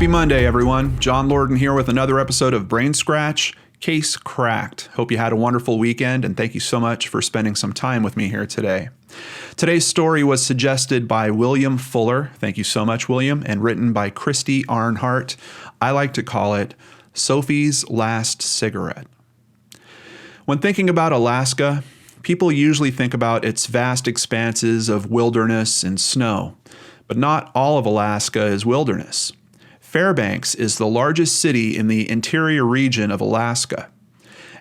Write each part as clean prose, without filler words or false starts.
Happy Monday, everyone. John Lorden here with another episode of Brain Scratch, Case Cracked. Hope you had a wonderful weekend, and thank you so much for spending some time with me here today. Today's story was suggested by William Fuller. Thank you so much, William, and written by Christy Arnhart. I like to call it Sophie's Last Cigarette. When thinking about Alaska, people usually think about its vast expanses of wilderness and snow, but not all of Alaska is wilderness. Fairbanks is the largest city in the interior region of Alaska.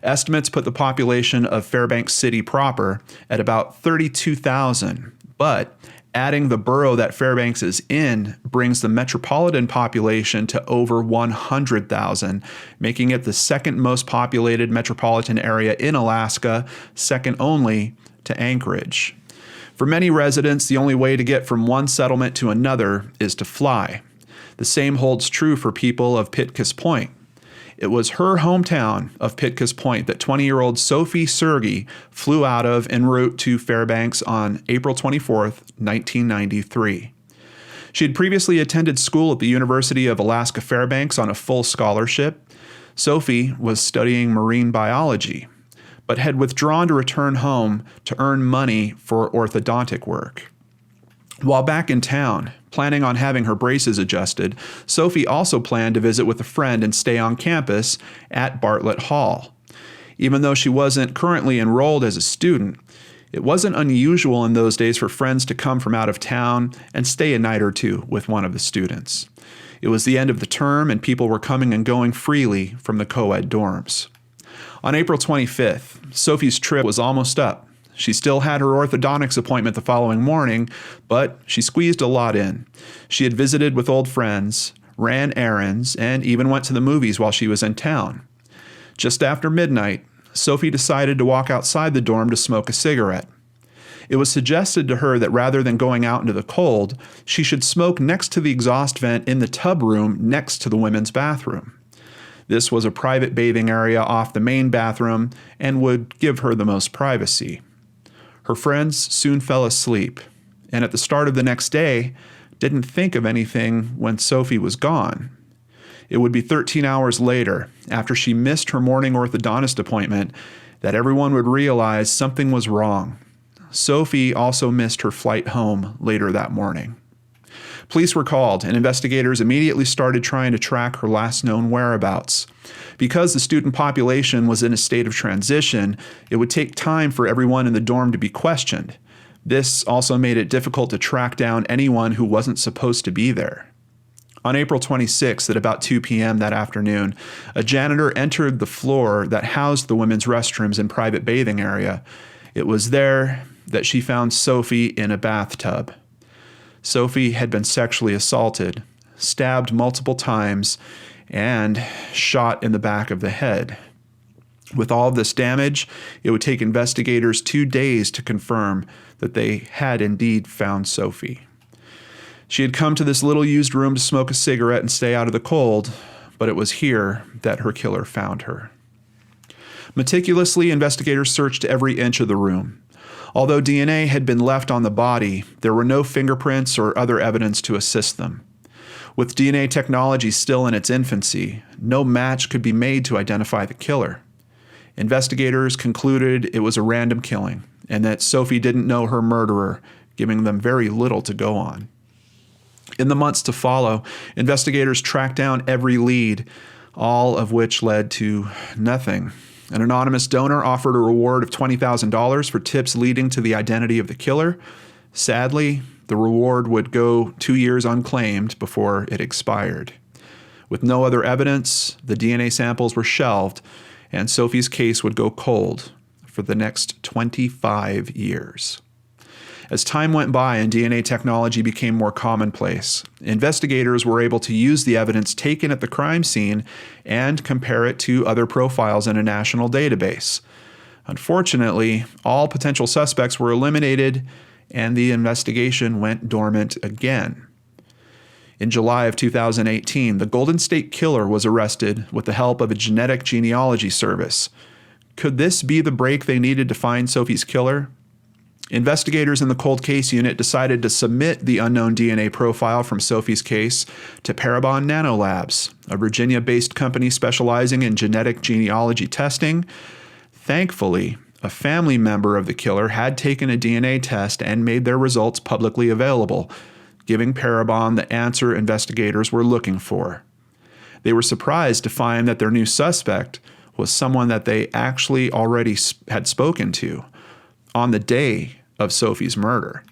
Estimates put the population of Fairbanks City proper at about 32,000, but adding the borough that Fairbanks is in brings the metropolitan population to over 100,000, making it the second most populated metropolitan area in Alaska, second only to Anchorage. For many residents, the only way to get from one settlement to another is to fly. The same holds true for people of Pitkas Point. It was her hometown of Pitkas Point that 20-year-old Sophie Sergey flew out of en route to Fairbanks on April 24, 1993. She had previously attended school at the University of Alaska Fairbanks on a full scholarship. Sophie was studying marine biology, but had withdrawn to return home to earn money for orthodontic work. While back in town, planning on having her braces adjusted, Sophie also planned to visit with a friend and stay on campus at Bartlett Hall. Even though she wasn't currently enrolled as a student, it wasn't unusual in those days for friends to come from out of town and stay a night or two with one of the students. It was the end of the term and people were coming and going freely from the co-ed dorms. On April 25th, Sophie's trip was almost up. She still had her orthodontics appointment the following morning, but she squeezed a lot in. She had visited with old friends, ran errands, and even went to the movies while she was in town. Just after midnight, Sophie decided to walk outside the dorm to smoke a cigarette. It was suggested to her that rather than going out into the cold, she should smoke next to the exhaust vent in the tub room next to the women's bathroom. This was a private bathing area off the main bathroom and would give her the most privacy. Her friends soon fell asleep, and at the start of the next day, didn't think of anything when Sophie was gone. It would be 13 hours later, after she missed her morning orthodontist appointment, that everyone would realize something was wrong. Sophie also missed her flight home later that morning. Police were called, and investigators immediately started trying to track her last known whereabouts. Because the student population was in a state of transition, it would take time for everyone in the dorm to be questioned. This also made it difficult to track down anyone who wasn't supposed to be there. On April 26th at about 2 p.m. that afternoon, a janitor entered the floor that housed the women's restrooms and private bathing area. It was there that she found Sophie in a bathtub. Sophie had been sexually assaulted, stabbed multiple times, and shot in the back of the head. With all of this damage, it would take investigators 2 days to confirm that they had indeed found Sophie. She had come to this little used room to smoke a cigarette and stay out of the cold, but it was here that her killer found her. Meticulously, investigators searched every inch of the room. Although DNA had been left on the body, there were no fingerprints or other evidence to assist them. With DNA technology still in its infancy, no match could be made to identify the killer. Investigators concluded it was a random killing and that Sophie didn't know her murderer, giving them very little to go on. In the months to follow, investigators tracked down every lead, all of which led to nothing. An anonymous donor offered a reward of $20,000 for tips leading to the identity of the killer. Sadly, the reward would go 2 years unclaimed before it expired. With no other evidence, the DNA samples were shelved, and Sophie's case would go cold for the next 25 years. As time went by and DNA technology became more commonplace, investigators were able to use the evidence taken at the crime scene and compare it to other profiles in a national database. Unfortunately, all potential suspects were eliminated and the investigation went dormant again. In July of 2018, the Golden State Killer was arrested with the help of a genetic genealogy service. Could this be the break they needed to find Sophie's killer? Investigators in the cold case unit decided to submit the unknown DNA profile from Sophie's case to Parabon Nanolabs, a Virginia-based company specializing in genetic genealogy testing. Thankfully, a family member of the killer had taken a DNA test and made their results publicly available, giving Parabon the answer investigators were looking for. They were surprised to find that their new suspect was someone that they actually already had spoken to on the day of Sophie's murder.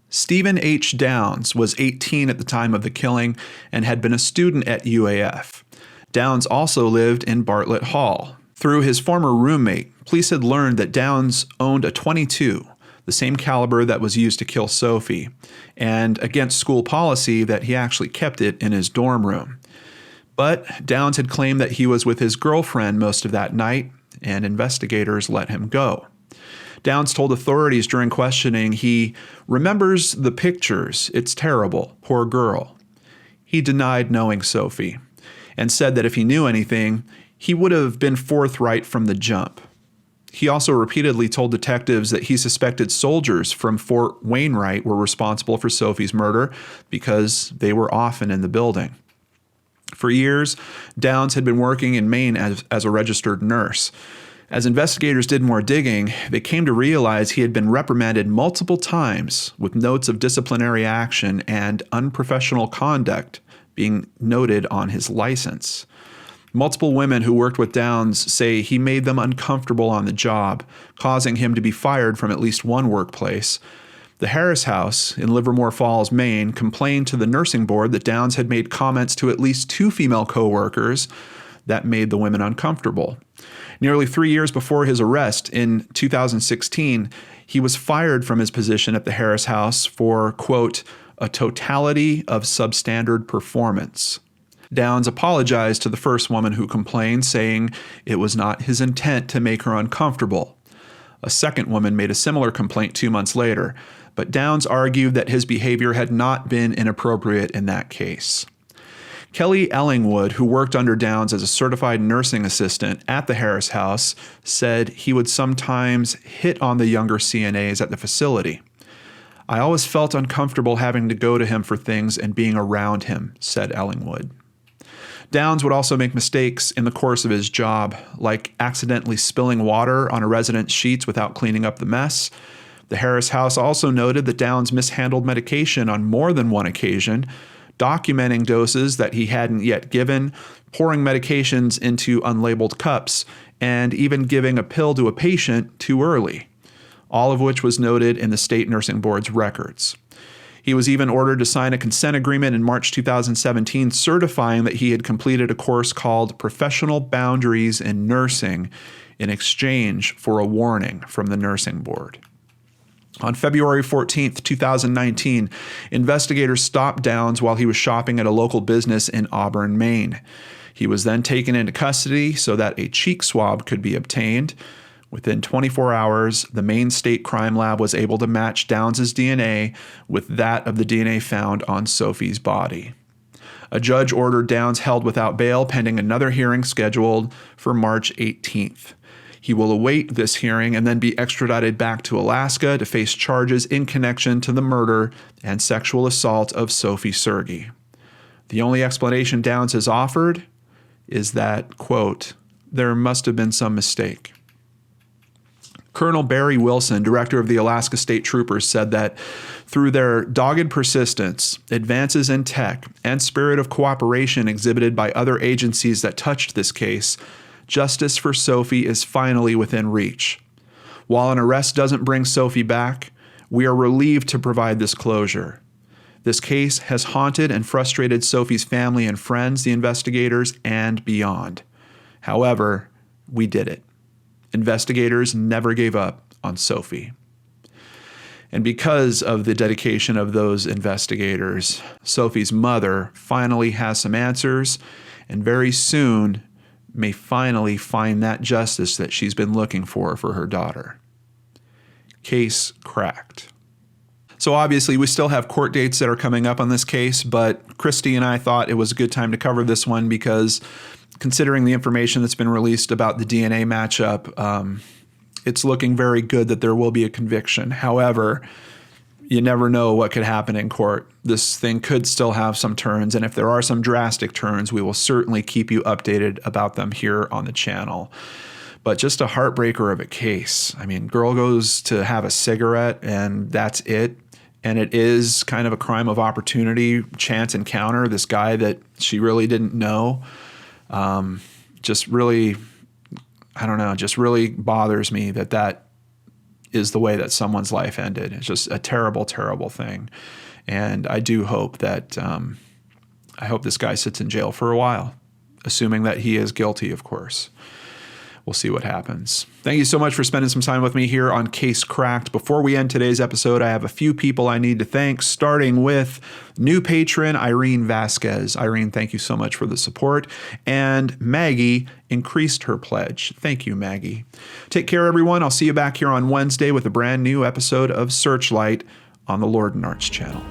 Stephen H. Downs was 18 at the time of the killing and had been a student at UAF. Downs also lived in Bartlett Hall. Through his former roommate, police had learned that Downs owned a .22, the same caliber that was used to kill Sophie, and against school policy that he actually kept it in his dorm room. But Downs had claimed that he was with his girlfriend most of that night, and investigators let him go. Downs told authorities during questioning he remembers the pictures. It's terrible. Poor girl. He denied knowing Sophie and said that if he knew anything, he would have been forthright from the jump. He also repeatedly told detectives that he suspected soldiers from Fort Wainwright were responsible for Sophie's murder because they were often in the building. For years, Downs had been working in Maine as a registered nurse. As investigators did more digging, they came to realize he had been reprimanded multiple times with notes of disciplinary action and unprofessional conduct being noted on his license. Multiple women who worked with Downs say he made them uncomfortable on the job, causing him to be fired from at least one workplace. The Harris House in Livermore Falls, Maine, complained to the nursing board that Downs had made comments to at least 2 female co-workers that made the women uncomfortable. Nearly 3 years before his arrest in 2016, he was fired from his position at the Harris House for, quote, a totality of substandard performance. Downs apologized to the first woman who complained, saying it was not his intent to make her uncomfortable. A second woman made a similar complaint 2 months later, but Downs argued that his behavior had not been inappropriate in that case. Kelly Ellingwood, who worked under Downs as a certified nursing assistant at the Harris House, said he would sometimes hit on the younger CNAs at the facility. I always felt uncomfortable having to go to him for things and being around him, said Ellingwood. Downs would also make mistakes in the course of his job, like accidentally spilling water on a resident's sheets without cleaning up the mess. The Harris House also noted that Downs mishandled medication on more than one occasion, documenting doses that he hadn't yet given, pouring medications into unlabeled cups, and even giving a pill to a patient too early, all of which was noted in the state nursing board's records. He was even ordered to sign a consent agreement in March 2017 certifying that he had completed a course called Professional Boundaries in Nursing in exchange for a warning from the nursing board. On February 14, 2019, investigators stopped Downs while he was shopping at a local business in Auburn, Maine. He was then taken into custody so that a cheek swab could be obtained. Within 24 hours, the Maine State Crime Lab was able to match Downs' DNA with that of the DNA found on Sophie's body. A judge ordered Downs held without bail pending another hearing scheduled for March 18th. He will await this hearing and then be extradited back to Alaska to face charges in connection to the murder and sexual assault of Sophie Sergey. The only explanation Downs has offered is that, quote, there must have been some mistake. Colonel Barry Wilson, director of the Alaska State Troopers, said that through their dogged persistence, advances in tech, and spirit of cooperation exhibited by other agencies that touched this case, justice for Sophie is finally within reach. While an arrest doesn't bring Sophie back, we are relieved to provide this closure. This case has haunted and frustrated Sophie's family and friends, the investigators, and beyond. However, we did it. Investigators never gave up on Sophie. And because of the dedication of those investigators, Sophie's mother finally has some answers, and very soon may finally find that justice that she's been looking for her daughter. Case cracked. So obviously we still have court dates that are coming up on this case, but Christy and I thought it was a good time to cover this one because considering the information that's been released about the DNA matchup, it's looking very good that there will be a conviction. However, you never know what could happen in court. This thing could still have some turns, and if there are some drastic turns, we will certainly keep you updated about them here on the channel. But just a heartbreaker of a case. I mean, girl goes to have a cigarette and that's it. And it is kind of a crime of opportunity, chance encounter. This guy that she really didn't know, just really, I don't know, just really bothers me that is the way that someone's life ended. It's just a terrible, terrible thing. And I do hope that, I hope this guy sits in jail for a while, assuming that he is guilty, of course. We'll see what happens. Thank you so much for spending some time with me here on Case Cracked. Before we end today's episode, I have a few people I need to thank, starting with new patron Irene Vasquez. Irene, thank you so much for the support. And Maggie increased her pledge. Thank you, Maggie. Take care, everyone. I'll see you back here on Wednesday with a brand new episode of Searchlight on the Lord and Arts channel.